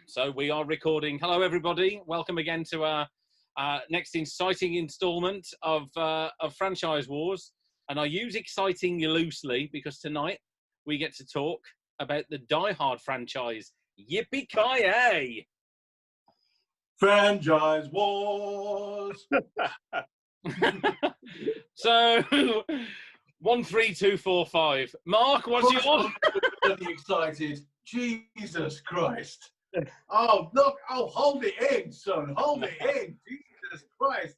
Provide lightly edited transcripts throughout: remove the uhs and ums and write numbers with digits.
So we are recording. Hello, everybody. Welcome again to our next exciting instalment of Franchise Wars. And I use exciting loosely because tonight we get to talk about the Die Hard franchise. Yipee Kai Yay! Franchise Wars. So 1, 3, 2, 4, 5. Mark, what's yours? I'm really excited. Jesus Christ. Oh, look. Oh, hold it in, son. Hold it in. Jesus Christ.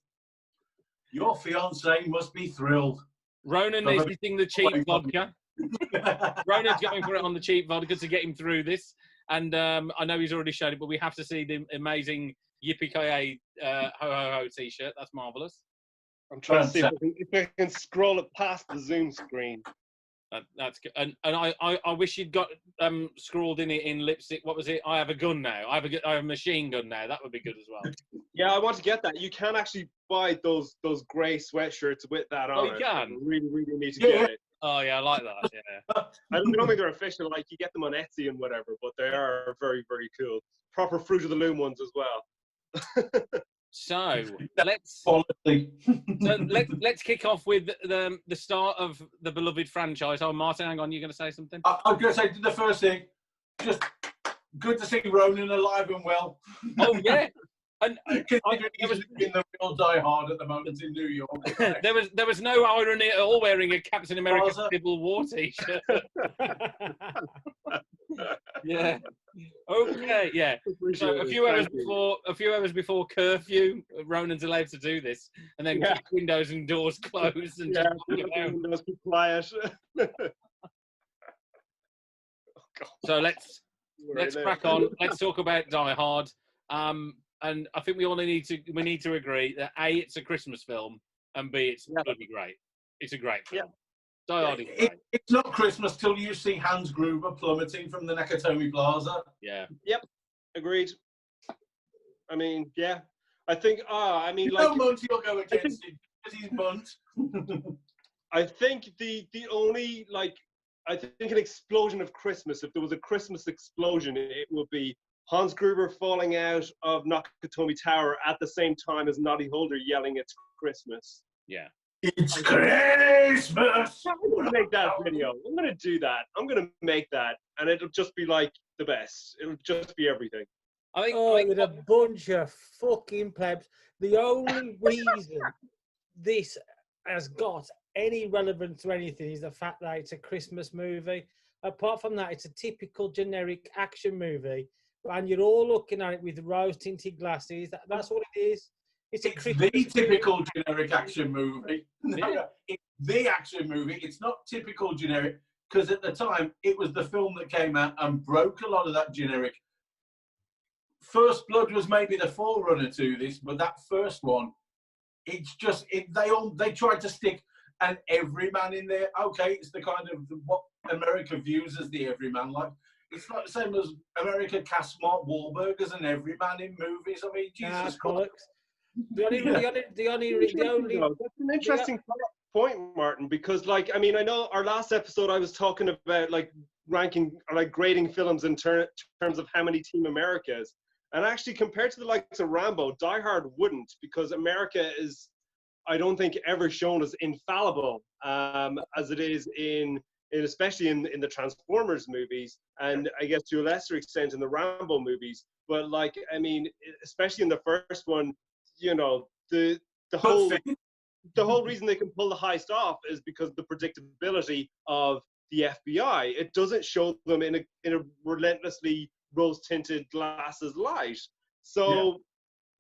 Your fiance must be thrilled. Ronan is eating the cheap vodka. Ronan's going for it on the cheap vodka to get him through this. And I know he's already showed it, but we have to see the amazing Yipee Kai Yay ho ho ho t-shirt. That's marvellous. I'm trying to see if I can scroll it past the Zoom screen. That's good. And I wish you'd got scrawled in it in lipstick. What was it? I have a gun now. I have a machine gun now. That would be good as well. Yeah, I want to get that. You can actually buy those grey sweatshirts with that on. Oh, you can? You really need to get it. Oh yeah, I like that. Yeah. I don't think they're official. Like you get them on Etsy and whatever, but they are very cool. Proper Fruit of the Loom ones as well. So let's kick off with the start of the beloved franchise. Oh, Martin, hang on, you're going to say something? I'm going to say the first thing. Just good to see Ronan alive and well. Oh yeah, and he was in the real Die Hard at the moment in New York. there was no irony at all wearing a Captain America Civil War t-shirt. Yeah. Okay. Yeah. So a few hours before curfew, Ronan's allowed to do this, and then keep windows and doors closed and just windows be quiet. So let's crack on. Let's talk about Die Hard. And I think we need to agree that A, it's a Christmas film, and B, it's bloody great. It's a great film. Die Hard is great. It's not Christmas till you see Hans Gruber plummeting from the Nakatomi Plaza. Yeah. Yep. Agreed. I mean, yeah. I think. Munt, you'll go against him because he's Munt. I think the only I think an explosion of Christmas. If there was a Christmas explosion, it would be Hans Gruber falling out of Nakatomi Tower at the same time as Noddy Holder yelling, "It's Christmas." Yeah. It's Christmas! I'm going to make that video. I'm going to do that. I'm going to make that. And it'll just be like the best. It'll just be everything. I think with a bunch of fucking plebs. The only reason this has got any relevance to anything is the fact that it's a Christmas movie. Apart from that, it's a typical generic action movie. And you're all looking at it with rose-tinted glasses. That's what it is. It's the typical generic action movie. It's the action movie. It's not typical generic because at the time it was the film that came out and broke a lot of that generic. First Blood was maybe the forerunner to this, but that first one, it's just they tried to stick an everyman in there. Okay, it's the kind of what America views as the everyman. Like it's not the same as America cast Mark Wahlberg as an everyman in movies. I mean, Jesus Christ. That's an interesting point, Martin, because I know our last episode I was talking about ranking or grading films in terms of how many Team Americas, and actually compared to the likes of Rambo, Die Hard wouldn't, because America is, I don't think, ever shown as infallible as it is especially in the Transformers movies, and I guess to a lesser extent in the Rambo movies. But especially in the first one, the whole reason they can pull the heist off is because the predictability of the FBI. It doesn't show them in a relentlessly rose-tinted glasses light. So,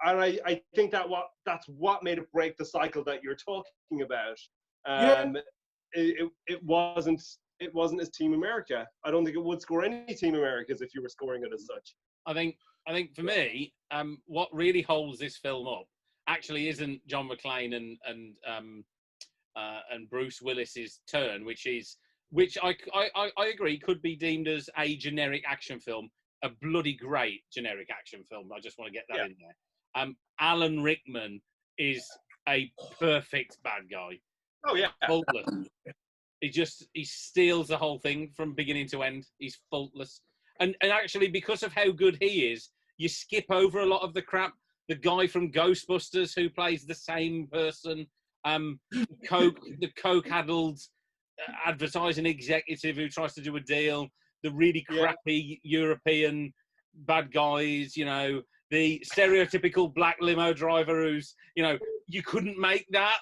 and I think that's what made it break the cycle that you're talking about. It wasn't as Team America. I don't think it would score any Team Americas if you were scoring it as such. I think for me, what really holds this film up actually isn't John McClane and Bruce Willis's turn, which I agree could be deemed as a generic action film, a bloody great generic action film. I just want to get that in there. Alan Rickman is a perfect bad guy. Oh yeah, faultless. He steals the whole thing from beginning to end. He's faultless. And actually, because of how good he is, you skip over a lot of the crap. The guy from Ghostbusters who plays the same person, the coke-addled advertising executive who tries to do a deal, the really crappy European bad guys, you know, the stereotypical black limo driver who's, you know, you couldn't make that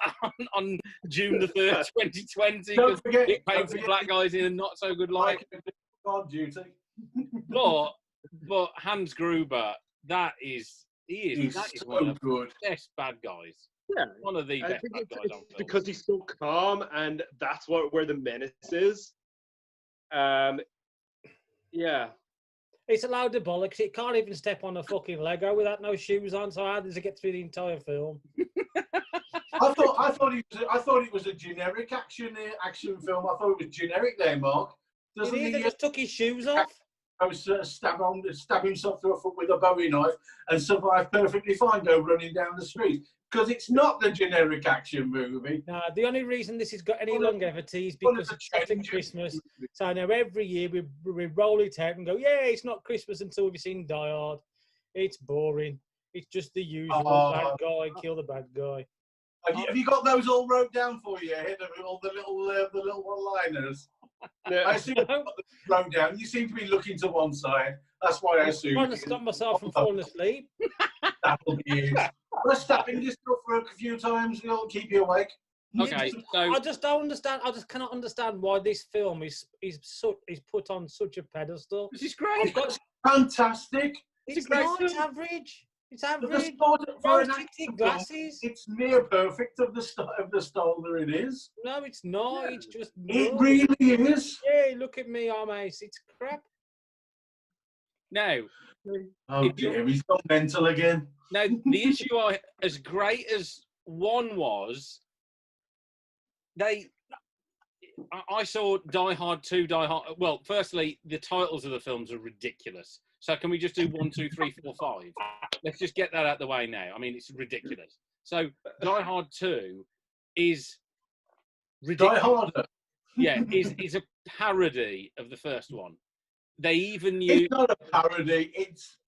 on June the 3rd, 2020, because it painted black guys in a not so good light. God duty. But Hans Gruber, he's so one of good. the best bad guys. Yeah, one of the best bad guys on film. Because he's so calm, and that's where the menace is. Yeah. It's a load of bollocks. It can't even step on a fucking Lego without no shoes on. So how does it get through the entire film? I thought it was a generic action film. I thought it was generic there, Mark. Doesn't he just took his shoes off? I was stab himself through a foot with a Bowie knife and survive perfectly fine, go running down the street. Because it's not the generic action movie. No, the only reason this has got any longevity is because it's after Christmas. So now every year we roll it out and go, yeah, it's not Christmas until we've seen Die Hard. It's boring. It's just the usual bad guy, kill the bad guy. Have you got those all wrote down for you? All the little one-liners. I assume you've got them wrote down. You seem to be looking to one side. That's why I assume. I'm trying to stop myself from falling asleep. That'll be it. Let's tap in this stuff for a few times. It'll keep you awake. Okay, so I just don't understand. I just cannot understand why this film is put on such a pedestal. This is great. It's fantastic. It's not average. It's average. For an action glasses. It's near perfect of the style that it is. No, it's not. It's just. It really is. Hey, look at me, I'm ace. It's crap. Now. Oh dear, he's gone mental again. Now, the issue, as great as one was, I saw Die Hard 2, Die Hard. Well, firstly, the titles of the films are ridiculous. So can we just do 1, 2, 3, 4, 5? Let's just get that out of the way now. I mean, it's ridiculous. So Die Hard 2 is ridiculous. Die Harder. Yeah, is a parody of the first one. They even use. It's not a parody.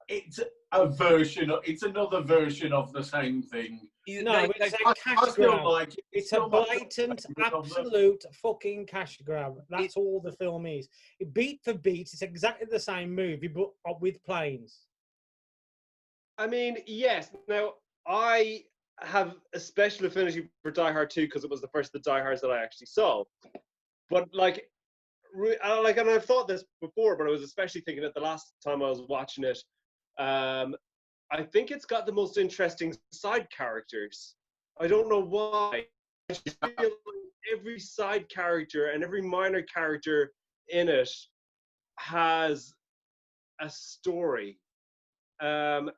It's a version. It's another version of the same thing. No, it's a cash grab. Like it. It's a blatant, absolute fucking cash grab. That's all the film is. Beat for beat, it's exactly the same movie, but with planes. I mean, yes. Now, I have a special affinity for Die Hard 2 because it was the first of the Die Hards that I actually saw. But and I've thought this before, but I was especially thinking it the last time I was watching it. I think it's got the most interesting side characters. I don't know why. I just feel like every side character and every minor character in it has a story. And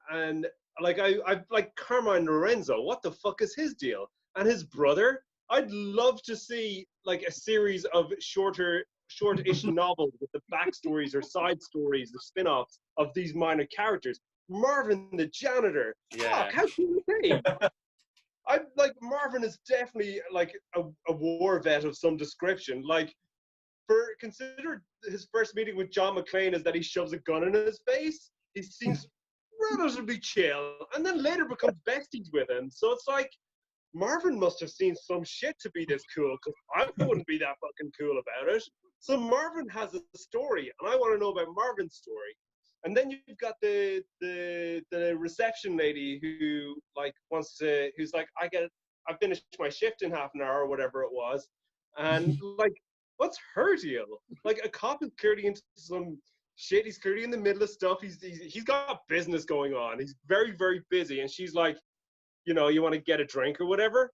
I like Carmine Lorenzo. What the fuck is his deal? And his brother. I'd love to see like a series of short-ish novels with the backstories or side stories, the spin-offs of these minor characters. Marvin the janitor. Yeah. Fuck, how can you say? Marvin is definitely like a war vet of some description. Like, consider his first meeting with John McClane is that he shoves a gun in his face. He seems relatively chill, and then later becomes besties with him. So it's like Marvin must have seen some shit to be this cool, because I wouldn't be that fucking cool about it. So Marvin has a story, and I want to know about Marvin's story. And then you've got the reception lady who who's like, I finished my shift in half an hour or whatever it was, and like, what's her deal? Like, a cop is clearly into some shit. He's clearly in the middle of stuff. He's got business going on. He's very, very busy, and she's like, you know, you want to get a drink or whatever,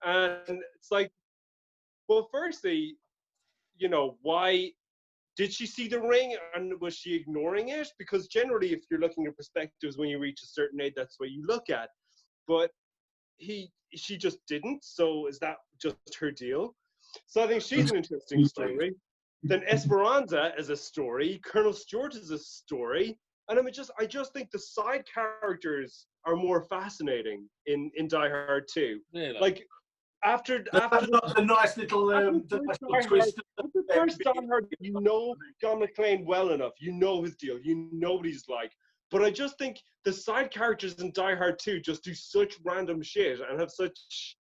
and it's like, well, firstly, you know, why did she see the ring, and was she ignoring it? Because generally, if you're looking at perspectives when you reach a certain age, that's what you look at. But she just didn't. So is that just her deal? So I think she's an interesting story. Then Esperanza is a story. Colonel Stewart is a story. And I just think the side characters are more fascinating in Die Hard 2. Really? Like, after That's not the nice little, twist. The first Die Hard, you know John McClane well enough. You know his deal. You know what he's like. But I just think the side characters in Die Hard 2 just do such random shit and have such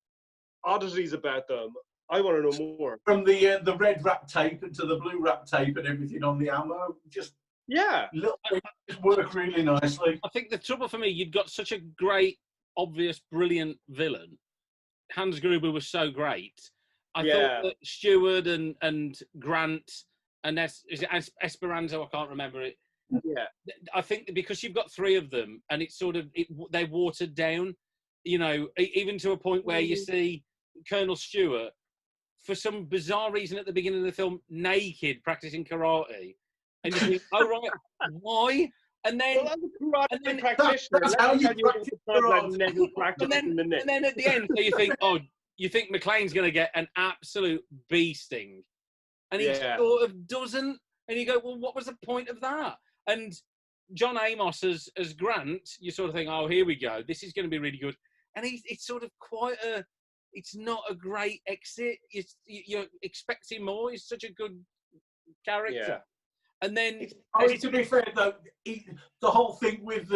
oddities about them. I want to know more. From the red wrap tape to the blue wrap tape and everything on the ammo, just little things just work really nicely. I think the trouble for me, you'd got such a great, obvious, brilliant villain. Hans Gruber was so great. I thought that Stewart and Grant and is it Esperanza? I can't remember it. Yeah, I think because you've got three of them, and it's sort of they're watered down, you know, even to a point where you see Colonel Stewart, for some bizarre reason at the beginning of the film, naked practicing karate, and you think, oh right, why? And then, that's how you practice karate. And then at the end, so you think, oh, you think McClane's going to get an absolute bee sting, and he sort of doesn't, and you go, well, what was the point of that? And John Amos as Grant, you sort of think, oh, here we go, this is going to be really good. And it's sort of quite it's not a great exit. You're expecting more. He's such a good character. Yeah. And then, to be fair though, the whole thing with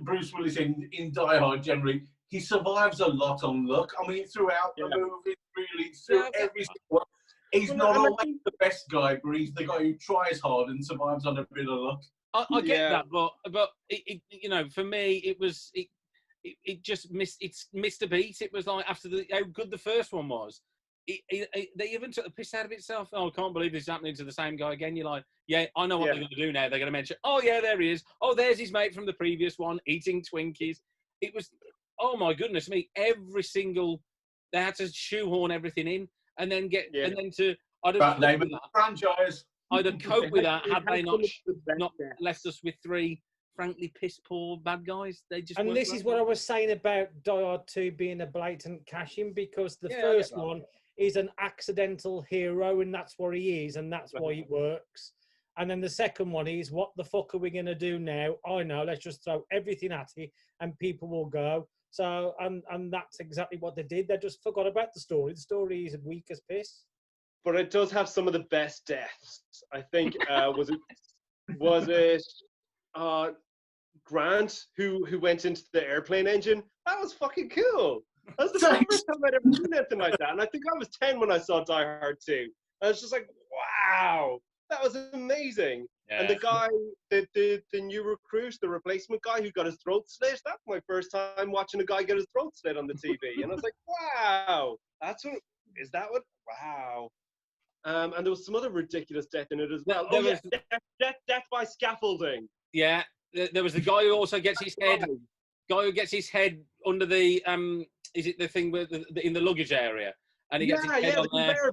Bruce Willis in Die Hard generally, he survives a lot on luck. I mean, throughout the movie, really, through every single one. He's not always the best guy, but he's the guy who tries hard and survives on a bit of luck. I get that, but it, you know, for me, it just missed a beat. It was like after how good the first one was, they even took the piss out of itself. Oh, I can't believe this is happening to the same guy again. You're like, yeah, I know what they're going to do now. They're going to mention, oh yeah, there he is. Oh, there's his mate from the previous one eating Twinkies. It was, oh my goodness me, every single, they had to shoehorn everything in and then and then to, I'd have name of the franchise. I'd have coped with that had they not left us with three frankly piss poor bad guys. They just. And this is what I was saying about Die Hard 2 being a blatant cash-in, because the first one is an accidental hero, and that's what he is, and that's why it works. And then the second one is, what the fuck are we going to do now? I know, let's just throw everything at it, and people will go. So, and that's exactly what they did. They just forgot about the story. The story is weak as piss. But it does have some of the best deaths. I think was it Grant who went into the airplane engine? That was fucking cool. That was the first time I'd ever seen anything like that. And I think I was 10 when I saw Die Hard 2. I was just like, wow, that was amazing. Yeah. And the guy, the new recruit, the replacement guy who got his throat slit, that's my first time watching a guy get his throat slit on the TV. And I was like, wow, wow. And there was some other ridiculous death in it as well. Death by scaffolding. Yeah, there was the guy who also gets his head under the is it the thing with in the luggage area, and he gets his head on there.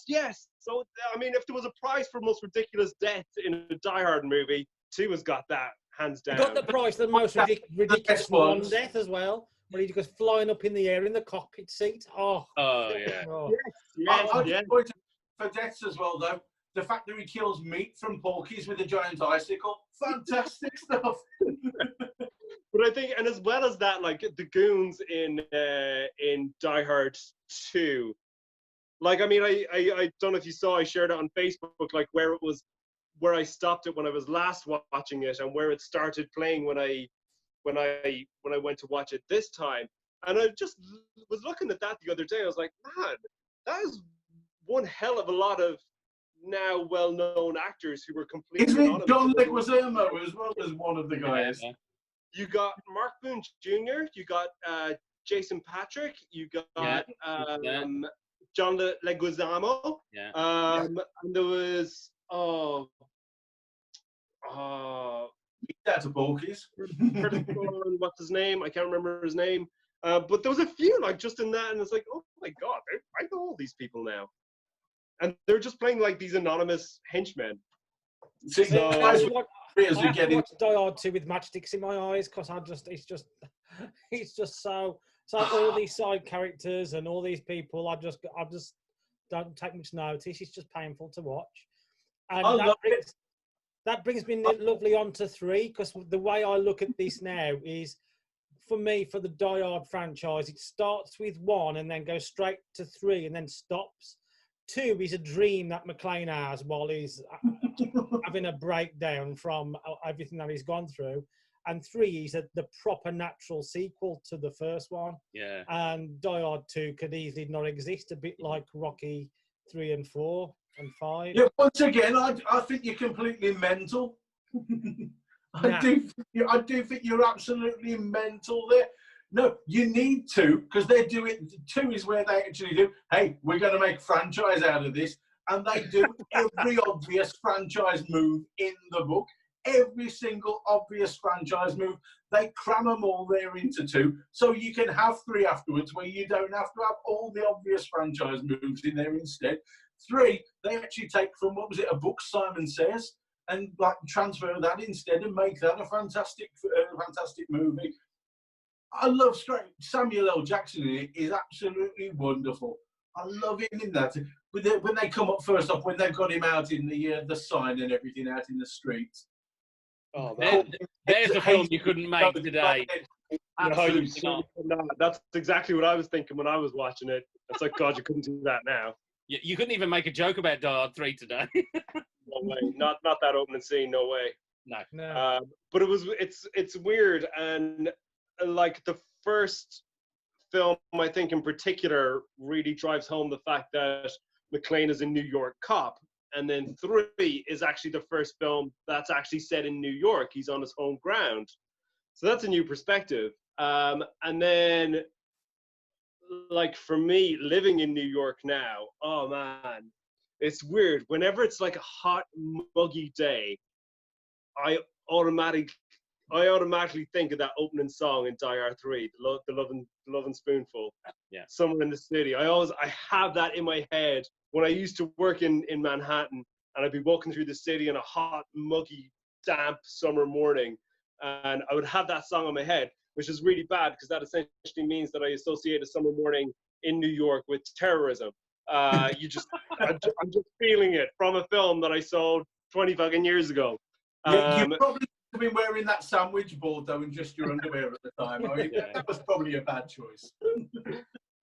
Yes. So I mean, if there was a prize for most ridiculous death in a Die Hard movie, 2 has got that hands down. Got the prize for the most ridiculous one death as well. When he goes flying up in the air in the cockpit seat. Oh yeah. Oh. Yes. For deaths as well, though. The fact that he kills meat from porkies with a giant icicle, fantastic stuff. But I think, and as well as that, like the goons in Die Hard 2, like I mean, I don't know if you saw, I shared it on Facebook, like where I stopped it when I was last watching it, and where it started playing when I went to watch it this time. And I just was looking at that the other day. I was like, man, that is one hell of a lot of now well-known actors who were completely. Isn't it John Leguizamo as well as one of the guys? Yeah. You got Mark Boone Jr., you got Jason Patrick, you got John Leguizamo, and there was that's a Porkies. What's his name? I can't remember his name. But there was a few like just in that, and it's like, oh my god, I know all these people now, and they're just playing like these anonymous henchmen. See, I have to watch Die Hard 2 with matchsticks in my eyes, because it's just so all these side characters and all these people, I just don't take much notice. It's just painful to watch, and that brings me lovely on to 3, because the way I look at this now is for me, for the Die Hard franchise, it starts with 1 and then goes straight to 3 and then stops. 2 is a dream that McClane has while he's having a breakdown from everything that he's gone through. And 3 is the proper natural sequel to the first one. Yeah. And Die Hard 2 could easily not exist, a bit like Rocky 3 and 4 and 5. Yeah, once again, I think you're completely mental. Nah. I do think you're absolutely mental there. No, you need to, because they do it. 2 is where they actually do, hey, we're going to make franchise out of this. And they do every obvious franchise move in the book. Every single obvious franchise move. They cram them all there into 2. So you can have 3 afterwards where you don't have to have all the obvious franchise moves in there instead. 3, they actually take from, what was it, a book Simon Says, and like transfer that instead and make that a fantastic movie. I love Samuel L. Jackson in it is absolutely wonderful. I love him in that. When they come up first off, when they've got him out in the sign and everything out in the streets. Oh, there's a film you couldn't make today. Absolutely not. That's exactly what I was thinking when I was watching it. It's like, God, you couldn't do that now. You couldn't even make a joke about Die Hard 3 today. No way. Not that opening scene. No way. No. But it's weird, and like the first film, I think in particular, really drives home the fact that McClane is a New York cop, and then 3 is actually the first film that's actually set in New York. He's on his home ground, so that's a new perspective. And then, like for me, living in New York now, oh man, it's weird. Whenever it's like a hot, muggy day, I automatically think of that opening song in Die Hard 3, the Love and Spoonful. Yeah. Somewhere in the city. I have that in my head when I used to work in Manhattan, and I'd be walking through the city on a hot, muggy, damp summer morning, and I would have that song in my head, which is really bad because that essentially means that I associate a summer morning in New York with terrorism. I'm just feeling it from a film that I saw 20 fucking years ago. You probably have been wearing that sandwich board though, and just your underwear at the time. I mean, that was probably a bad choice.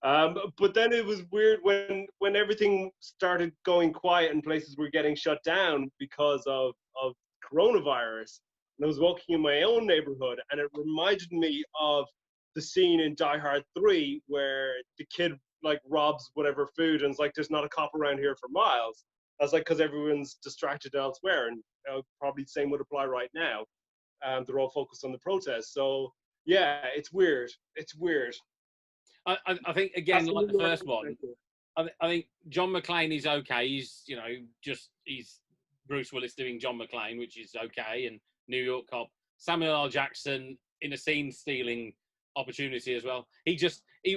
But then it was weird when everything started going quiet and places were getting shut down because of coronavirus. And I was walking in my own neighborhood, and it reminded me of the scene in Die Hard 3 where the kid like robs whatever food and it's like, there's not a cop around here for miles. I was like, because everyone's distracted elsewhere, and probably the same would apply right now. They're all focused on the protest. So yeah, it's weird. It's weird. I think again, like the first one, I think John McClane is okay. He's he's Bruce Willis doing John McClane, which is okay, and New York cop. Samuel L. Jackson in a scene stealing opportunity as well. He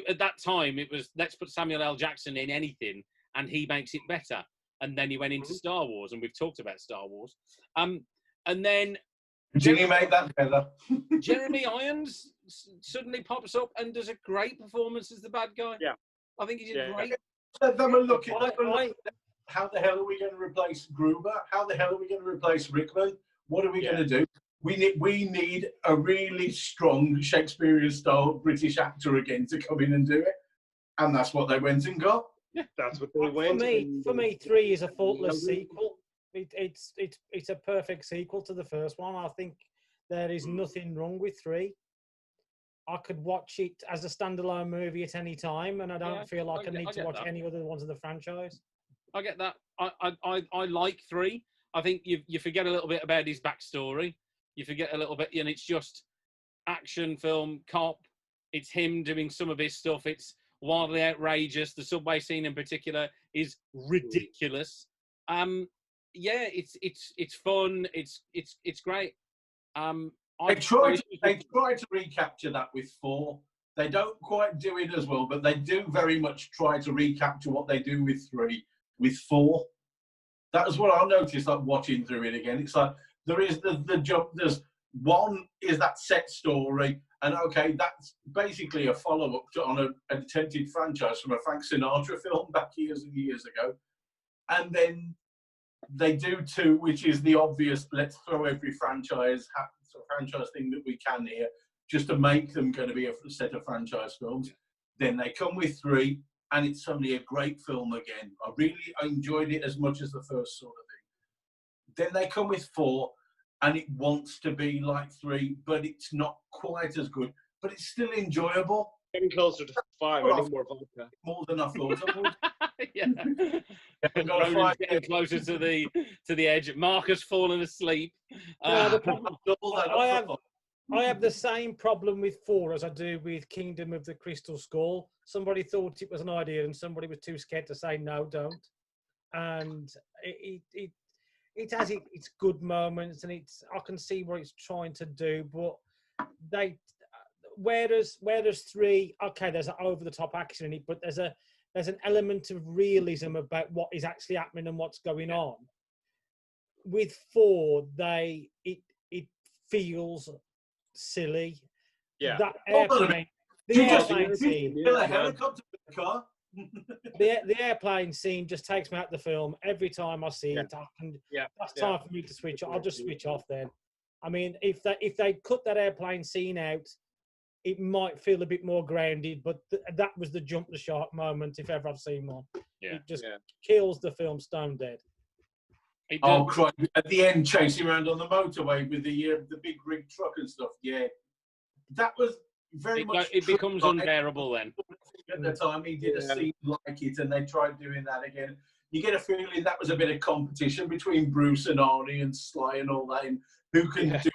at that time it was, let's put Samuel L. Jackson in anything and he makes it better. And then he went into Star Wars, and we've talked about Star Wars. And then Jimmy made that better. Jeremy Irons suddenly pops up and does a great performance as the bad guy. Yeah, I think he did great. Let them look at how the hell are we going to replace Gruber? How the hell are we going to replace Rickman? What are we going to do? We need a really strong Shakespearean-style British actor again to come in and do it, and that's what they went and got. Yeah, that's what they went. For me, 3 is a faultless sequel. It's a perfect sequel to the first one. I think there is nothing wrong with 3. I could watch it as a standalone movie at any time, and I don't feel like I need to watch any other ones of the franchise. I get that. I like 3. I think you forget a little bit about his backstory. You forget a little bit, and it's just action film, cop. It's him doing some of his stuff. It's wildly outrageous. The subway scene in particular is ridiculous. It's fun. It's great. They try to recapture that with 4. They don't quite do it as well, but they do very much try to recapture what they do with 3 with 4. That was what I noticed, like watching through it again. It's like there is the jump. There's one is that set story, and okay, that's basically a follow-up on an attempted franchise from a Frank Sinatra film back years and years ago. And then they do 2, which is the obvious, let's throw every franchise thing that we can here just to make them going to be a set of franchise films. Then they come with 3, and it's suddenly a great film again. I enjoyed it as much as the first sort of thing. Then they come with 4, and it wants to be like 3, but it's not quite as good. But it's still enjoyable. Getting closer to 5. I need more vodka. More than I thought I would. Yeah. Ronan's getting closer to the edge. Mark has fallen asleep. The problem, I have the same problem with 4 as I do with Kingdom of the Crystal Skull. Somebody thought it was an idea, and somebody was too scared to say no, don't. And it has its good moments, and I can see what it's trying to do, but whereas 3, okay, there's an over the top action in it, but there's an element of realism about what is actually happening and what's going on. With 4, it feels silly. Yeah. That airplane, the airplane scene. A helicopter in the car. The airplane scene just takes me out of the film every time I see it. That's time for me to switch off. I'll just switch off then. I mean, if they cut that airplane scene out, it might feel a bit more grounded, but that was the jump the shark moment, if ever I've seen one. Yeah. It just kills the film stone dead. Oh, Christ. At the end, chasing around on the motorway with the big rig truck and stuff. Yeah. That was very much... It becomes unbearable then. At the time, he did a scene like it, and they tried doing that again. You get a feeling that was a bit of competition between Bruce and Arnie and Sly and all that, and who can do that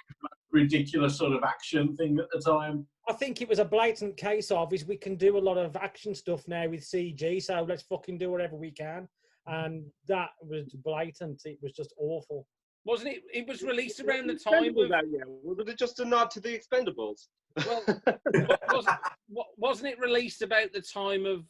ridiculous sort of action thing at the time. I think it was a blatant case of we can do a lot of action stuff now with CG, so let's fucking do whatever we can. And that was blatant. It was just awful. Wasn't it? It was released around the time of... Was it just a nod to the Expendables? Well, wasn't it released about the time of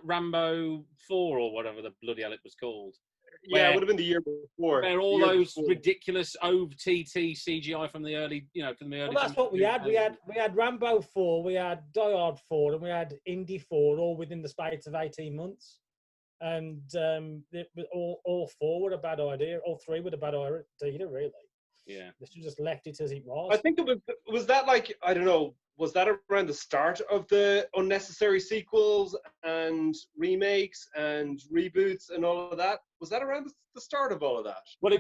Rambo 4 or whatever the bloody hell it was called? Yeah, it would have been the year before. Where all those ridiculous OTT CGI from the early, from the early... Well, that's what we had. We had Rambo 4, we had Die Hard 4, and we had Indy 4, all within the space of 18 months. And all 4 were a bad idea. All 3 were a bad idea, really. Yeah. They should have just left it as it was. I think was that like, I don't know, was that around the start of the unnecessary sequels and remakes and reboots and all of that? Was that around the start of all of that? Well, I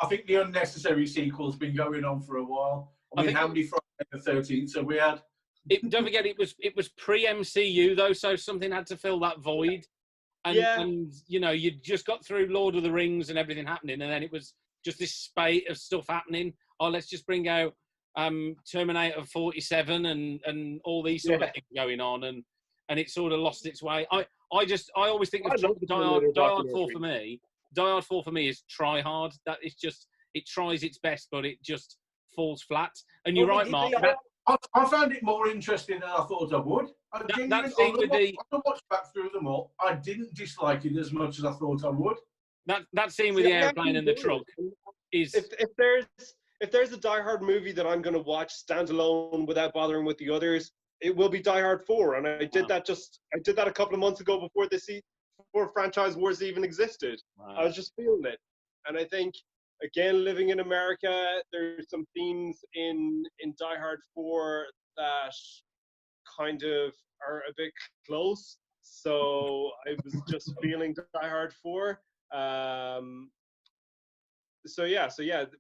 think the unnecessary sequel's been going on for a while. I mean, how many Friday the 13th? So we had... don't forget, it was pre-MCU, though, so something had to fill that void. And you just got through Lord of the Rings and everything happening, and then it was just this spate of stuff happening. Oh, let's just bring out Terminator 47 and all these sort of things going on, and it sort of lost its way. I always think of Die Hard 4 for me. Die Hard 4 for me is try hard. That is just, it tries its best, but it just falls flat. And you're right, Mark. I found it more interesting than I thought I would. I watched back through them all. I didn't dislike it as much as I thought I would. That scene with the airplane and the truck is... If there's a Die Hard movie that I'm going to watch standalone without bothering with the others, it will be Die Hard 4. And I did that a couple of months ago before Franchise.Wars even existed. Wow. I was just feeling it. And I think, again, living in America, there's some themes in Die Hard 4 that kind of are a bit close. So I was just feeling Die Hard 4. So yeah,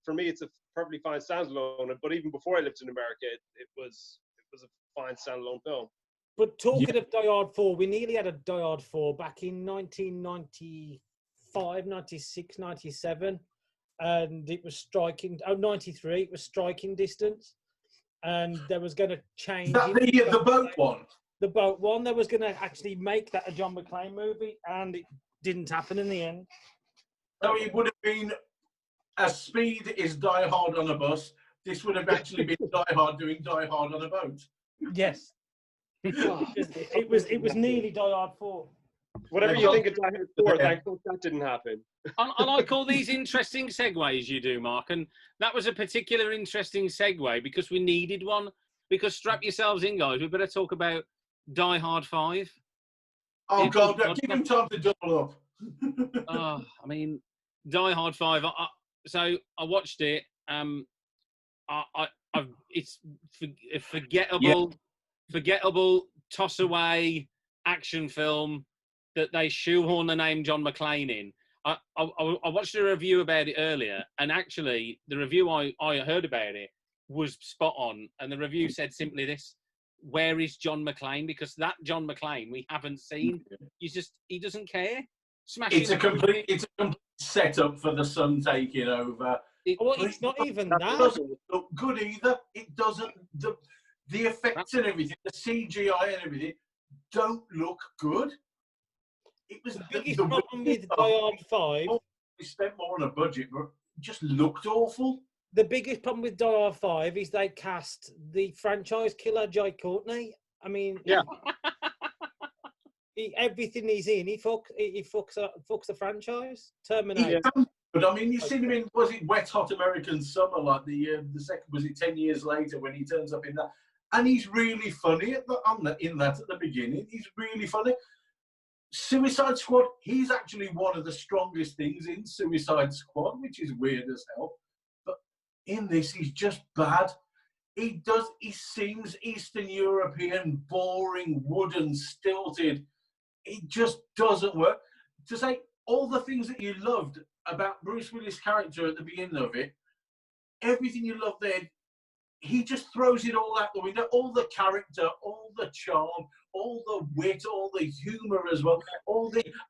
for me, it's a perfectly fine standalone. But even before I lived in America, it was a fine standalone film. But talking of Die Hard 4, we nearly had a Die Hard 4 back in 1995, 96, 97. And it was striking, 93, it was striking distance. And there was going to change. The boat one? The boat one. There was going to actually make that a John McClane movie, and it didn't happen in the end. So it would have been, as Speed is Die Hard on a bus, this would have actually been Die Hard doing Die Hard on a boat. Yes. It was nearly Die Hard 4. Whatever you think of Die Hard 4, thankfully that didn't happen. I like all these interesting segues you do, Mark, and that was a particular interesting segue because we needed one. Because strap yourselves in, guys, we better talk about Die Hard 5. Oh, God, give him time to double up. I mean, Die Hard 5. So I watched it. it's a forgettable toss away action film that they shoehorn the name John McClane in. I watched a review about it earlier, and actually the review I heard about it was spot on, and the review said simply this: where is John McClane? Because that John McClane we haven't seen. He doesn't care. It's a complete setup for the Sun taking over. It's not even that. It doesn't look good either. It doesn't. The effects and everything, the CGI and everything, don't look good. It was the biggest problem with Die Hard 5. We spent more on a budget, but it just looked awful. The biggest problem with Die Hard 5 is they cast the franchise killer, Jai Courtney. I mean, yeah. Everything he's in, he fucks the franchise. Terminator. Yeah. But I mean, you seen him in, was it Wet Hot American Summer? Like the second, was it 10 years later when he turns up in that? And he's really funny in that at the beginning. He's really funny. Suicide Squad, he's actually one of the strongest things in Suicide Squad, which is weird as hell. But in this, he's just bad. He seems Eastern European, boring, wooden, stilted. It just doesn't work. To say all the things that you loved about Bruce Willis' character at the beginning of it, everything you loved there, he just throws it all out the window. All the character, all the charm, all the wit, all the humour as well.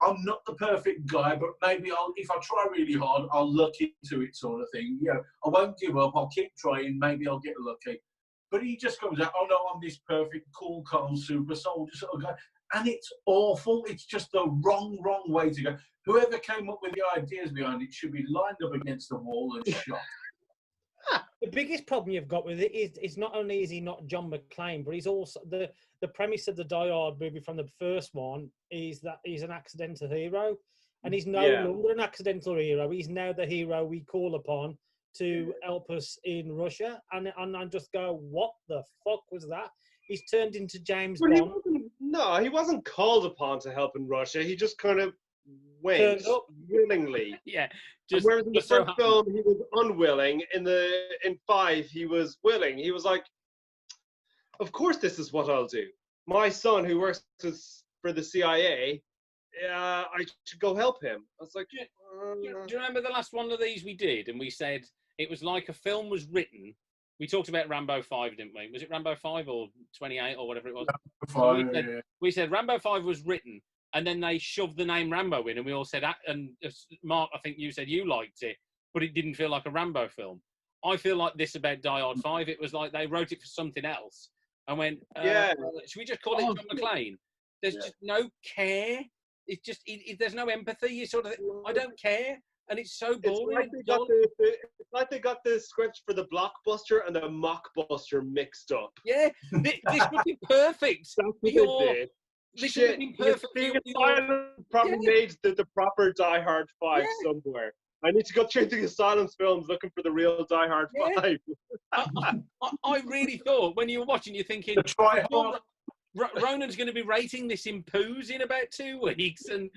I'm not the perfect guy, but maybe if I try really hard, I'll luck into it sort of thing. You know, I won't give up. I'll keep trying. Maybe I'll get lucky. But he just comes out, oh no, I'm this perfect, cool, calm super soldier sort of guy. And it's awful. It's just the wrong way to go. Whoever came up with the ideas behind it should be lined up against the wall and shot. The biggest problem you've got with it is not only is he not John McClane, but he's also the premise of the Die Hard movie from the first one is that he's an accidental hero, and he's no longer an accidental hero. He's now the hero we call upon to help us in Russia, and I just go, what the fuck was that? He's turned into James Bond. He wasn't called upon to help in Russia. He just kind of went willingly. Yeah. Whereas in the first film, he was unwilling. In 5, he was willing. He was like, of course this is what I'll do. My son, who works for the CIA, I should go help him. I was like, do you remember the last one of these we did? And we said it was like a film was written. We talked about Rambo 5, didn't we? Was it Rambo 5 or 28 or whatever it was? We said Rambo 5 was written, and then they shoved the name Rambo in, and we all said, and Mark, I think you said you liked it, but it didn't feel like a Rambo film. I feel like this about Die Hard 5. It was like they wrote it for something else and went, should we just call it John McClane? There's just no care. It's just, there's no empathy. You sort of think, I don't care. And it's so boring. It's like they got the script for the blockbuster and the mockbuster mixed up. Yeah, this would be perfect. That's what they did. This would have been perfect. Probably made the proper Die Hard 5 somewhere. I need to go through the Asylum's films looking for the real Die Hard 5. I really thought when you were watching, you're thinking, Ronan's going to be rating this in poos in about 2 weeks, and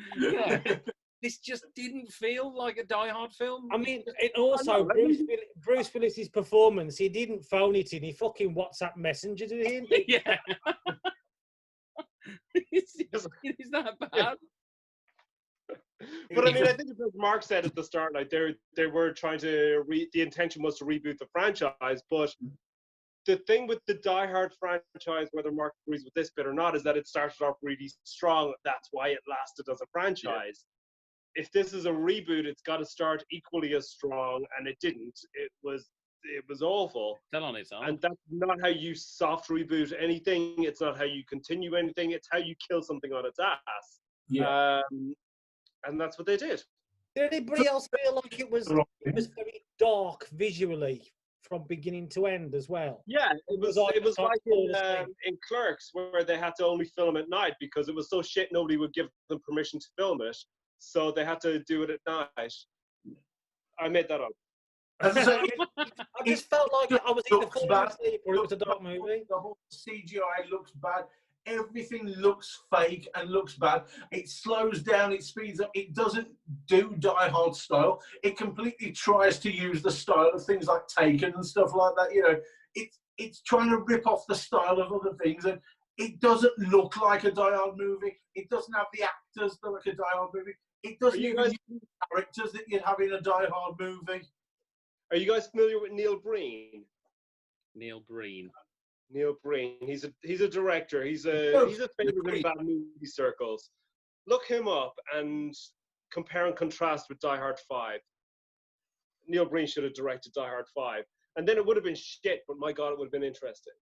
this just didn't feel like a Die Hard film. I mean, it also Bruce Willis's performance. He didn't phone it in. He fucking WhatsApp messengered it in. Yeah. Is that bad? But I mean, I think as Mark said at the start, like they were trying to the intention was to reboot the franchise, but the thing with the Die Hard franchise, whether Mark agrees with this bit or not, is that it started off really strong. That's why it lasted as a franchise. Yeah. If this is a reboot, it's got to start equally as strong, and it didn't. It was awful. Still on its own. And that's not how you soft reboot anything. It's not how you continue anything. It's how you kill something on its ass. Yeah. And that's what they did. Did anybody else feel like it was very dark visually from beginning to end as well? Yeah, it was like in Clerks, where they had to only film at night because it was so shit nobody would give them permission to film it. So they had to do it at night. I made that up. I just felt like I was either falling asleep or it was a dark movie. The whole CGI looks bad. everything looks fake and looks bad. It slows down, it speeds up. It doesn't do Die Hard style. It completely tries to use the style of things like Taken and stuff like that. You know, it's trying to rip off the style of other things, and it doesn't look like a Die Hard movie. It doesn't have the actors that like a Die Hard movie. It doesn't even use the characters that you'd have in a Die Hard movie. Are you guys familiar with Neil Breen? Neil Breen. Neil Breen. He's a director. He's a favorite in bad movie circles. Look him up and compare and contrast with Die Hard 5. Neil Breen should have directed Die Hard 5, and then it would have been shit. But my God, it would have been interesting.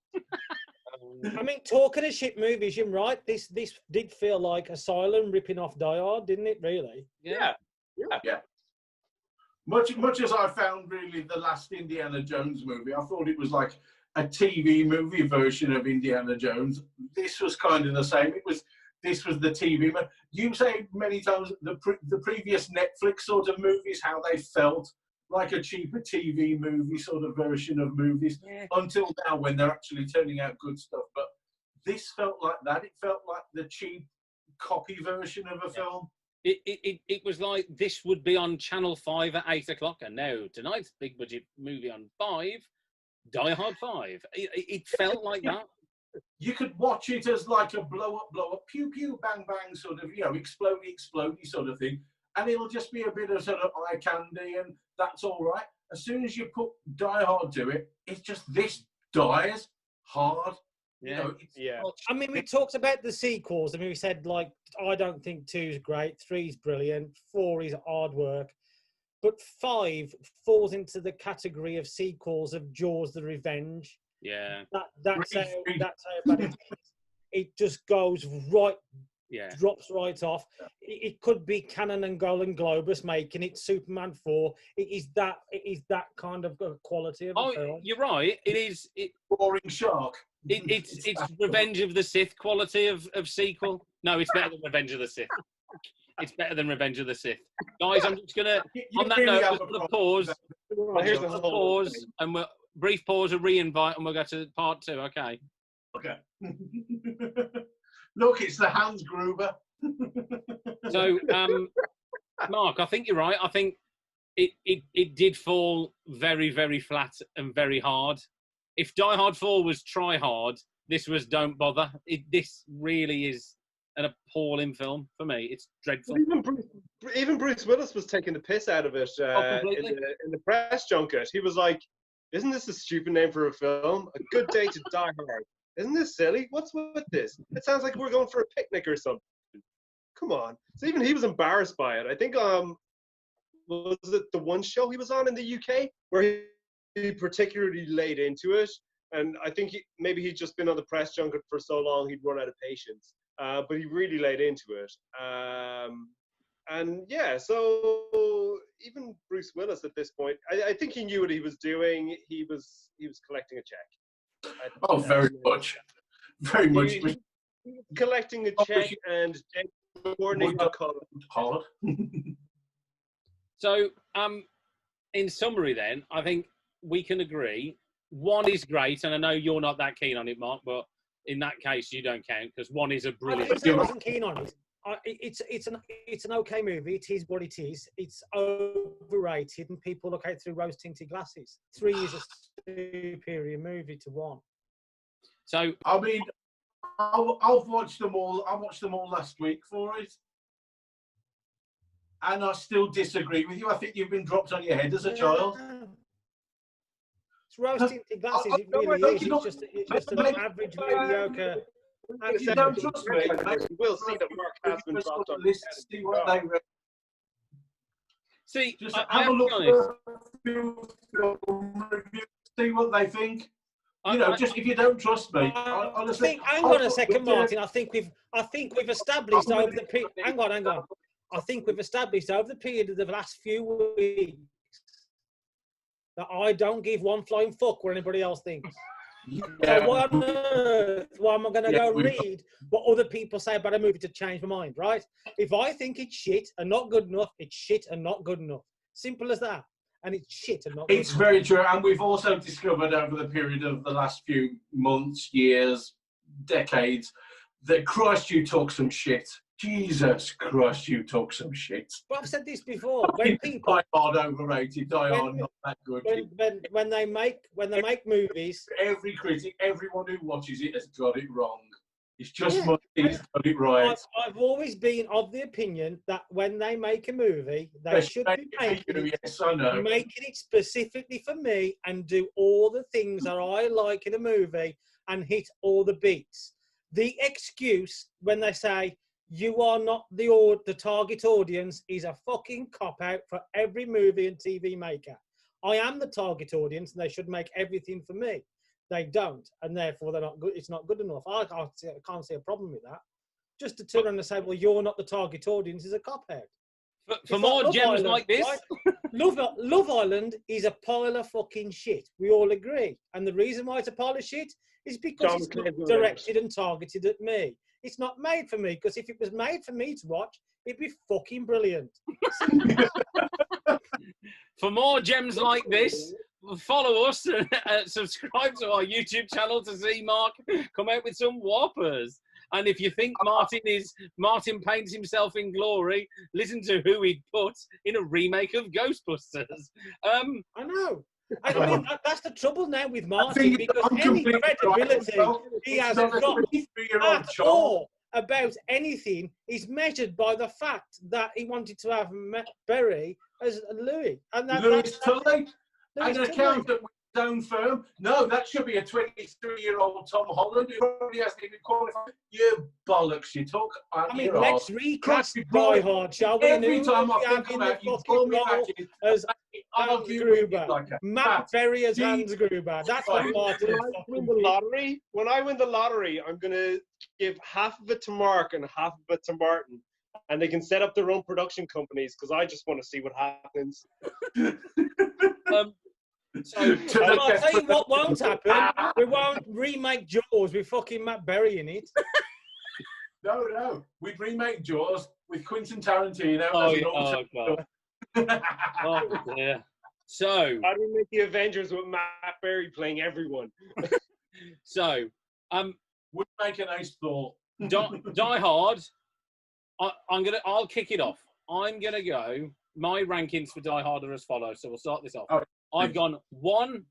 I mean, talking of shit movies, you're right. This did feel like Asylum ripping off Die Hard, didn't it? Really? Yeah. Much as I found really the last Indiana Jones movie, I thought it was like a TV movie version of Indiana Jones. This was kind of the same. This was the TV. You say many times the previous Netflix sort of movies, how they felt like a cheaper TV movie sort of version of movies, until now when they're actually turning out good stuff. But this felt like that. It felt like the cheap copy version of a film. It was like this would be on Channel 5 at 8 o'clock, and now tonight's big budget movie on 5, Die Hard 5. It felt like that. You could watch it as like a blow up, pew pew, bang bang sort of, explodey sort of thing, and it'll just be a bit of sort of eye candy, and that's all right. As soon as you put Die Hard to it, it's just this dies hard. I mean, we talked about the sequels. I mean, we said, like, I don't think 2's great, 3's brilliant, 4 is hard work, but 5 falls into the category of sequels of Jaws: The Revenge. Yeah, that's how bad it is. It just goes right. Yeah, drops right off. It could be Cannon and Golan Globus making it. Superman 4. It is that kind of quality of a film. You're right. It is. Boring shark. It's Revenge of the Sith quality of sequel. No, it's better than Revenge of the Sith. It's better than Revenge of the Sith. Guys, I'm just gonna on that note, just put a pause. Here's a pause, and we'll brief pause, a re-invite, and we'll go to part 2. Okay. Okay. Look, it's the Hans Gruber. So, Mark, I think you're right. I think it did fall very, very flat and very hard. If Die Hard 4 was try hard, this was don't bother. This really is an appalling film for me. It's dreadful. Even Bruce Willis was taking the piss out of it in the press junket. He was like, "Isn't this a stupid name for a film? A Good Day to Die Hard. Isn't this silly? What's with this? It sounds like we're going for a picnic or something. Come on." So even he was embarrassed by it. I think was it the one show he was on in the UK where he particularly laid into it, and I think maybe he'd just been on the press junket for so long he'd run out of patience. But he really laid into it. And yeah, so even Bruce Willis at this point, I think he knew what he was doing. He was collecting a check. Oh, very much. Very much. He was collecting a check and coordinating the hard. So, in summary then, I think we can agree 1 is great, and I know you're not that keen on it, Mark, but in that case, you don't count, because 1 is a brilliant... I wasn't keen on it. It's an okay movie. It is what it is. It's overrated, and people look at it through rose-tinted glasses. 3 is a superior movie to 1. So I mean, I've watched them all. I watched them all last week for it, and I still disagree with you. I think you've been dropped on your head as a child. It's rose-tinted glasses. It really is. It's just an average, mediocre. If you don't trust me, we'll see that Mark has been dropped on list. See what they read. See, just have a look for a few film reviews. See what they think. Just if you don't trust me, honestly. Hang on a second, Martin. I think we've established over the hang on. I think we've established over the period of the last few weeks that I don't give one flying fuck what anybody else thinks. So why on earth? Why am I going to go read what other people say about a movie to change my mind, right? If I think it's shit and not good enough, it's shit and not good enough. Simple as that. And it's shit and not good enough. It's very true. And we've also discovered over the period of the last few months, years, decades, Christ, you talk some shit. Jesus Christ, you talk some shit. But I've said this before. When people Die Hard overrated, Die Hard not that good. when they make movies, every critic, everyone who watches it has got it wrong. It's just he's got it right. I've always been of the opinion that when they make a movie, they should be making it specifically for me and do all the things that I like in a movie and hit all the beats. The excuse when they say you are not the target audience is a fucking cop-out for every movie and TV maker. I am the target audience and they should make everything for me. They don't, and therefore they're not good. It's not good enough. I can't see a problem with that. Just to turn around and say, well, you're not the target audience is a cop-out. For more gems like this. Right? Love Island is a pile of fucking shit. We all agree. And the reason why it's a pile of shit is because it's not directed and targeted at me. It's not made for me, because if it was made for me to watch, it'd be fucking brilliant. For more gems like this, follow us and subscribe to our YouTube channel to see Mark come out with some whoppers. And if you think Martin paints himself in glory, listen to who he'd put in a remake of Ghostbusters. I know. I mean, that's the trouble now with Martin, because any credibility he has got at all about anything is measured by the fact that he wanted to have Berry as Louis. And Louis Tully, an accountant with his own firm. No, that should be a 23-year-old Tom Holland who probably hasn't even qualified. You bollocks, you talk. I mean, let's recast Die Hard, shall we? Every time I come out, you pull me back in as Hans Gruber. Matt Berry as Hans Gruber. That's what Martin is. When I win the lottery, I'm going to give half of it to Mark and half of it to Martin. And they can set up their own production companies, because I just want to see what happens. So I'll tell you what won't happen. We won't remake Jaws with fucking Matt Berry in it. No. We'd remake Jaws with Quentin Tarantino. Oh, dear. So, how do we make the Avengers with Matt Berry playing everyone? Would make an ace Thor. Die Hard. I'll kick it off. I'm gonna go. My rankings for Die Hard are as follows. So we'll start this off. I've gone 1,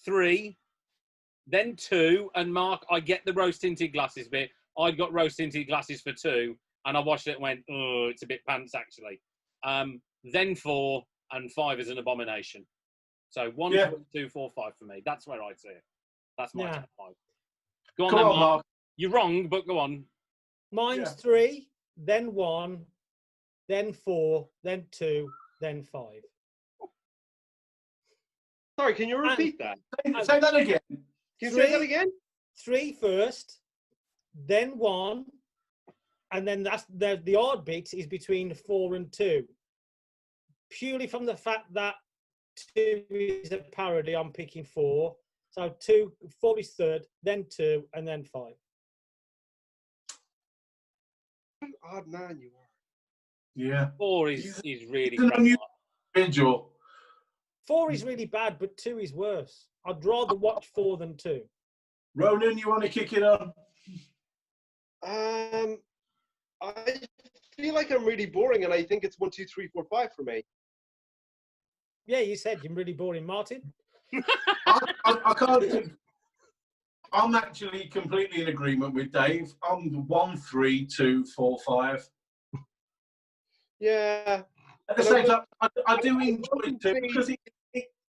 3, then 2, and Mark, I get the rose-tinted glasses bit. I'd got rose-tinted glasses for 2, and I watched it and went, oh, it's a bit pants, actually. Then 4, and 5 is an abomination. So 1, 2, 4, 5 for me. That's where I'd see it. That's my top 5. Go on, then, Mark. You're wrong, but go on. Mine's 3, then 1, then 4, then 2, then 5. Sorry, can you repeat that? Say that again. Can you say that again? 3 first, then 1, and then that's the odd bit is between 4 and 2. Purely from the fact that 2 is a parody, I'm picking 4. So 4 is third, then 2, and then 5. What an odd man you are. Yeah. 4 is really crap. 4 is really bad, but 2 is worse. I'd rather watch 4 than 2. Ronan, you want to kick it on? I feel like I'm really boring, and I think it's 1, 2, 3, 4, 5 for me. Yeah, you said you're really boring, Martin. I can't. I'm actually completely in agreement with Dave. I'm 1, 3, 2, 4, 5. Yeah. At the same time, I do enjoy it too, because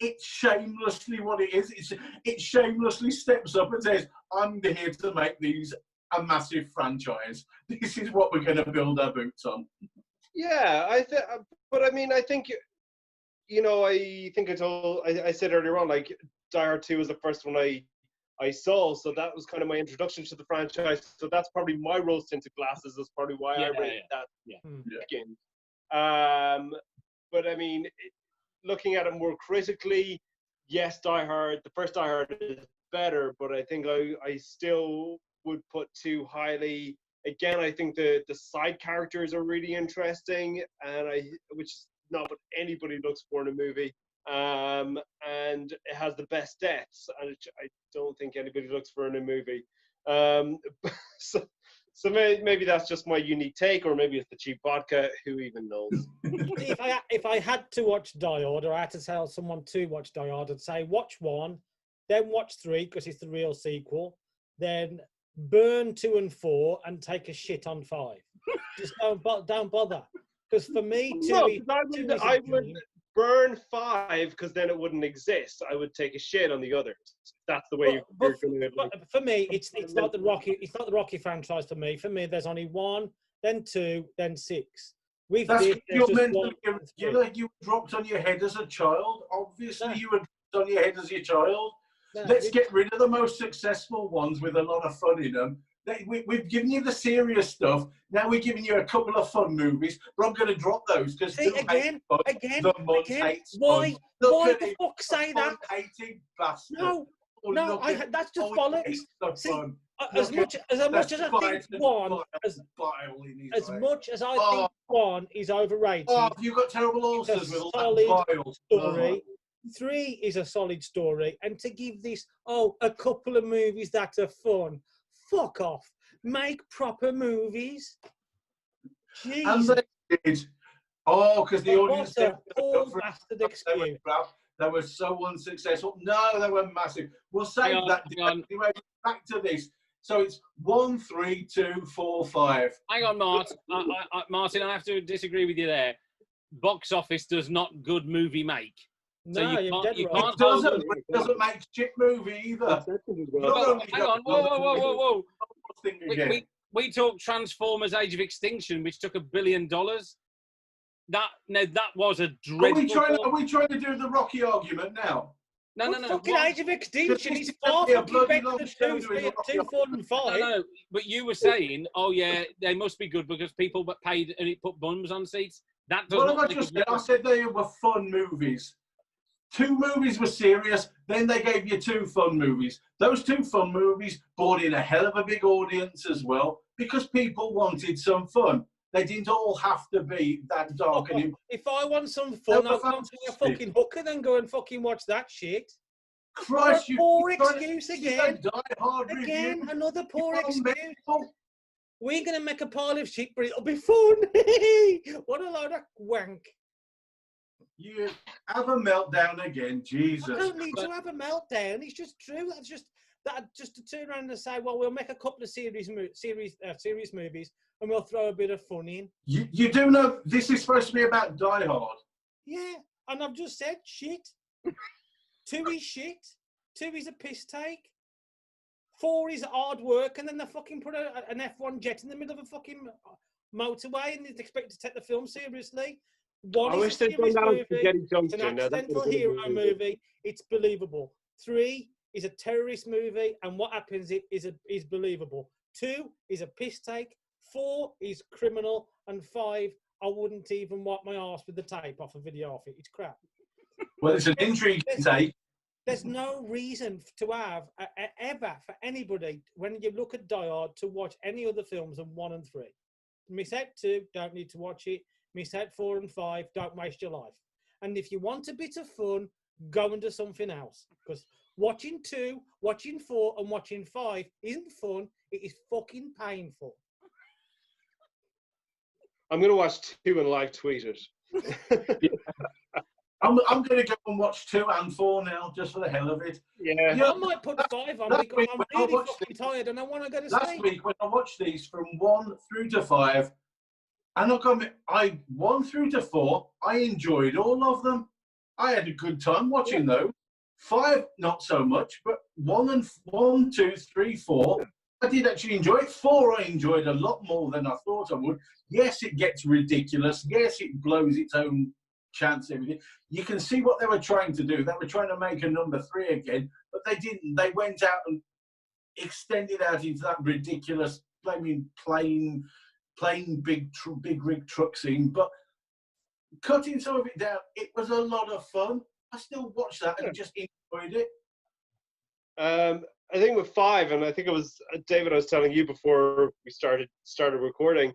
it's shamelessly what it is. It shamelessly steps up and says, I'm here to make these a massive franchise. This is what we're going to build our boots on. Yeah, but I mean, I think, you know, I said earlier on, like, Die Hard 2 was the first one I saw, so that was kind of my introduction to the franchise. So that's probably my rose-tinted glasses. That's probably why I rated that again. But I mean, looking at it more critically, yes, Die Hard, the first Die Hard is better, but I think I still would put 2 highly. Again, I think the side characters are really interesting, which is not what anybody looks for in a movie. And it has the best deaths, and I don't think anybody looks for in a movie. So maybe that's just my unique take, or maybe it's the cheap vodka. Who even knows? If I had to watch Die Hard, or I had to tell someone to watch Die Hard, I'd say watch 1, then watch 3 because it's the real sequel, then burn 2 and 4 and take a shit on 5. Just don't bother. Because for me, 2 I would burn 5 because then it wouldn't exist. I would take a shit on the others. That's the way you're going to. But for me, it's not the Rocky. It's not the Rocky franchise. For me, there's only 1, then 2, then 6. That's you're mental. You dropped on your head as a child. Obviously, you were dropped on your head as your child. Let's get rid of the most successful ones with a lot of fun in them. We've given you the serious stuff. Now we're giving you a couple of fun movies, but I'm going to drop those because again. Why the fuck say that? No, that's just bollocks. See, as much as I think one is overrated. Oh, you've got terrible ulcers with all that story. 3 is a solid story, and to give this a couple of movies that are fun. Fuck off. Make proper movies. Jeez. And they did. Oh, because the audience... Poor bastard excuse. They were so unsuccessful. No, they were massive. We'll save that. Anyway, back to this. So it's 1, 3, 2, 4, 5. Hang on, Martin. Martin, I have to disagree with you there. Box office does not good movie make. So no, you can't it doesn't make shit movie either. Hang on, whoa. We talked Transformers Age of Extinction, which took $1 billion. That was a dreadful... Are we trying to do the Rocky argument now? No. Fucking Age of Extinction is far fucking better than 2, 4, and 5. No, but you were saying, oh yeah, they must be good because people paid and it put bums on seats. That does what have I just said? I said they were fun movies. 2 movies were serious, then they gave you 2 fun movies. Those 2 fun movies brought in a hell of a big audience as well because people wanted some fun. They didn't all have to be that dark. If I want some fun, I'll come to a fucking hooker and go and fucking watch that shit. Christ, poor excuse again. Die Hard again, review. Another poor excuse. We're going to make a pile of shit, but it'll be fun. What a load of wank. You have a meltdown again, Jesus. I don't need to have a meltdown. It's just true. That's just to turn around and say, well, we'll make a couple of serious movies and we'll throw a bit of fun in. You do know this is supposed to be about Die Hard. Yeah, and I've just said shit. 2 is shit. 2 is a piss take. 4 is hard work, and then they fucking put an F1 jet in the middle of a fucking motorway and they expect to take the film seriously. I wish they'd done that. It's an accidental hero movie. It's believable. 3 is a terrorist movie, and what happens is believable. 2 is a piss take. 4 is criminal, and 5, I wouldn't even wipe my arse with the tape off a video off it. It's crap. Well, it's an intriguing take. There's no reason to have ever for anybody when you look at Die Hard to watch any other films than 1 and 3. Miss out 2, don't need to watch it. Miss out 4 and 5, don't waste your life. And if you want a bit of fun, go and do something else. Because watching 2, watching 4, and watching 5 isn't fun. It is fucking painful. I'm going to watch 2 and live tweet it. I'm going to go and watch 2 and 4 now, just for the hell of it. Yeah. I might put 5 on because I'm really fucking tired and I want to go to sleep. Last week, when I watched these from 1 through to 5, and 1 through to 4, I enjoyed all of them. I had a good time watching those. 5, not so much, but 1, 2, 3, 4, I did actually enjoy it. 4, I enjoyed a lot more than I thought I would. Yes, it gets ridiculous. Yes, it blows its own chance, everything. You can see what they were trying to do. They were trying to make a number 3 again, but they didn't. They went out and extended out into that ridiculous, plain big rig truck scene. But cutting some of it down, it was a lot of fun. I still watched that and just enjoyed it. I think with 5, and I think it was David, I was telling you before we started recording,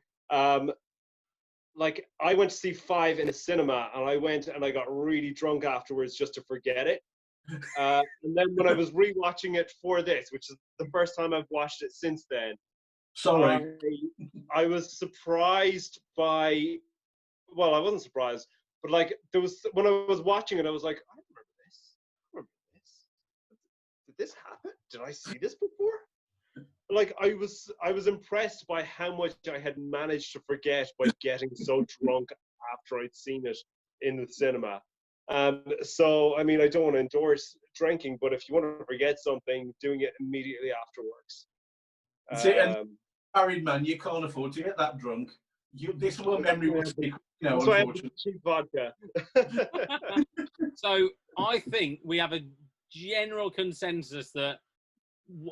like I went to see 5 in a cinema, and I went and I got really drunk afterwards just to forget it. And then when I was rewatching it for this, which is the first time I've watched it since then, Sorry. I was surprised by. Well, I wasn't surprised, but like there was when I was watching it, I was like, I remember this. I remember this. Did this happen? Did I see this before? Like I was impressed by how much I had managed to forget by getting so drunk after I'd seen it in the cinema. So I mean, I don't want to endorse drinking, but if you want to forget something, doing it immediately afterwards. See, and married man, you can't afford to get that drunk. This one memory will stick, unfortunately. Cheap vodka. So I think we have a general consensus that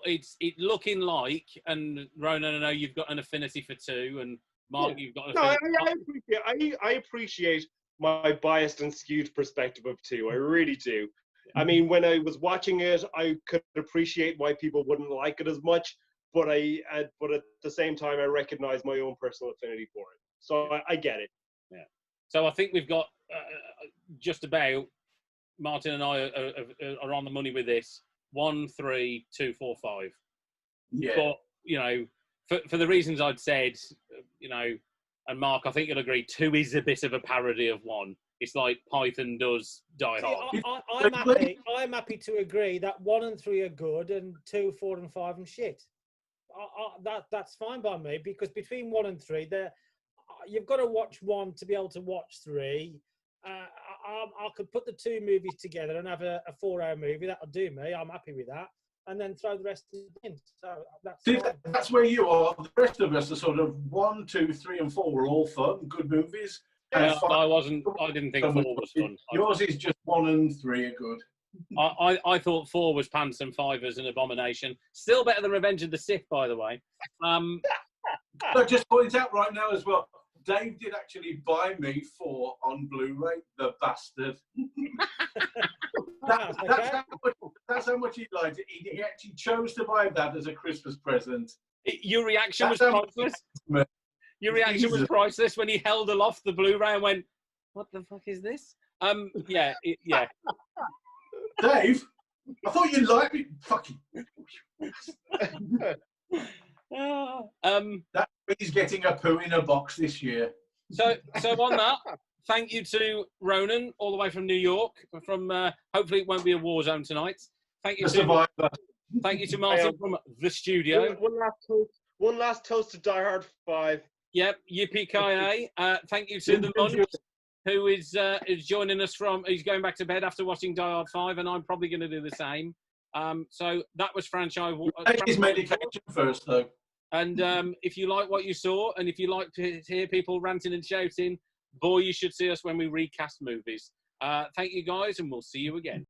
it's looking like, and Ronan, I know you've got an affinity for 2, and Mark, you've got an affinity. I appreciate my biased and skewed perspective of 2. I really do. I mean, when I was watching it, I could appreciate why people wouldn't like it as much, but at the same time, I recognize my own personal affinity for it. So I get it. Yeah. So I think we've got just about, Martin and I are on the money with this. 1, 3, 2, 4, 5. Yeah. But, you know, for the reasons I'd said, you know, and Mark, I think you'll agree, 2 is a bit of a parody of 1. It's like Python does Die Hard. I'm happy to agree that 1 and 3 are good, and 2, 4, and 5 and shit. That's fine by me, because between 1 and 3, you've got to watch 1 to be able to watch 3. I could put the 2 movies together and have a 4-hour movie. That'll do me. I'm happy with that. And then throw the rest in. So that's where you are. The rest of us are sort of 1, 2, 3, and 4 were all fun, good movies. I didn't think 4 was fun. Yours is just 1 and 3 are good. I thought 4 was pants and 5 was an abomination. Still better than Revenge of the Sith, by the way. So just point out right now as well, Dave did actually buy me 4 on Blu-ray, the bastard. That's how much he liked it. He actually chose to buy that as a Christmas present. Your reaction was priceless. Your reaction was priceless when he held aloft the Blu-ray and went, "What the fuck is this?" Yeah. Dave, I thought you liked me. Fucking. That he's getting a poo in a box this year. So on that, thank you to Ronan, all the way from New York. From hopefully it won't be a war zone tonight. Thank you to Martin from the studio. One last toast to Die Hard 5. Yep, Yipee Kai Yay. Thank you to the Munch, who is joining us from. He's going back to bed after watching Die Hard 5, and I'm probably going to do the same. So that was Franchise.Wars. Take his medication first, though. And if you like what you saw, and if you like to hear people ranting and shouting, boy, you should see us when we recast movies. Thank you, guys, and we'll see you again.